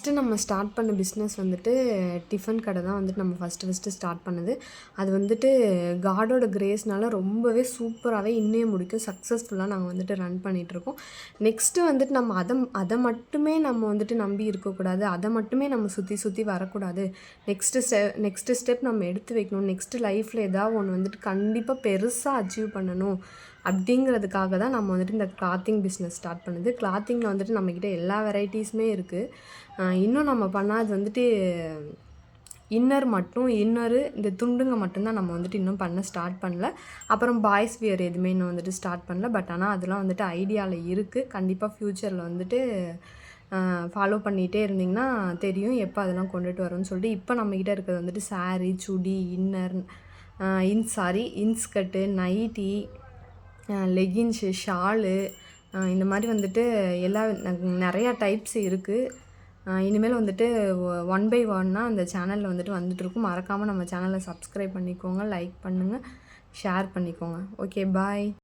First நம்ம start பண்ண business வந்துட்டு டிஃபன் கடை தான் வந்துட்டு நம்ம ஃபஸ்ட்டு ஸ்டார்ட் பண்ணது. அது வந்துட்டு காடோட கிரேஸ்னால ரொம்பவே சூப்பராகவே இன்னைய முடிக்கும் சக்ஸஸ்ஃபுல்லாக நாங்கள் வந்துட்டு ரன் பண்ணிகிட்ருக்கோம். நெக்ஸ்ட்டு வந்துட்டு நம்ம அதை மட்டுமே நம்ம வந்துட்டு நம்பி இருக்கக்கூடாது. அதை மட்டுமே நம்ம சுற்றி சுற்றி வரக்கூடாது. நெக்ஸ்ட்டு ஸ்டெப் நம்ம எடுத்து வைக்கணும். நெக்ஸ்ட்டு லைஃப்பில் ஏதாவது ஒன்று வந்துட்டு கண்டிப்பாக பெருசாக அச்சீவ் பண்ணணும் அப்படிங்கிறதுக்காக தான் நம்ம வந்துட்டு இந்த கிளாத்திங் பிஸ்னஸ் ஸ்டார்ட் பண்ணுது. கிளாத்திங்கில் வந்துட்டு நம்மக்கிட்ட எல்லா வெரைட்டிஸுமே இருக்குது. இன்னும் நம்ம பண்ணால் அது வந்துட்டு இன்னரு இந்த துண்டுங்க மட்டும்தான் நம்ம வந்துட்டு இன்னும் பண்ண ஸ்டார்ட் பண்ணல. அப்புறம் பாய்ஸ் வியர் எதுவுமே இன்னும் வந்துட்டு ஸ்டார்ட் பண்ணல. பட் ஆனால் அதெல்லாம் வந்துட்டு ஐடியாவில் இருக்குது. கண்டிப்பாக ஃப்யூச்சரில் வந்துட்டு ஃபாலோ பண்ணிகிட்டே இருந்திங்கன்னா தெரியும் எப்போ அதெல்லாம் கொண்டுட்டு வரோன்னு சொல்லிட்டு. இப்போ நம்மக்கிட்ட இருக்கிறது வந்துட்டு சாரீ, சுடி, இன்ஸ்கர்ட்டு, நைட்டி, லெகின்ஸு, ஷாலு, இந்த மாதிரி வந்துட்டு நிறையா டைப்ஸ் இருக்குது. இனிமேல் வந்துட்டு ஒன் பை ஒன்னாக அந்த சேனலில் வந்துட்டு வந்துட்டுருக்கும். மறக்காமல் நம்ம சேனலை சப்ஸ்கிரைப் பண்ணிக்கோங்க, லைக் பண்ணுங்கள், ஷேர் பண்ணிக்கோங்க. ஓகே, பாய்.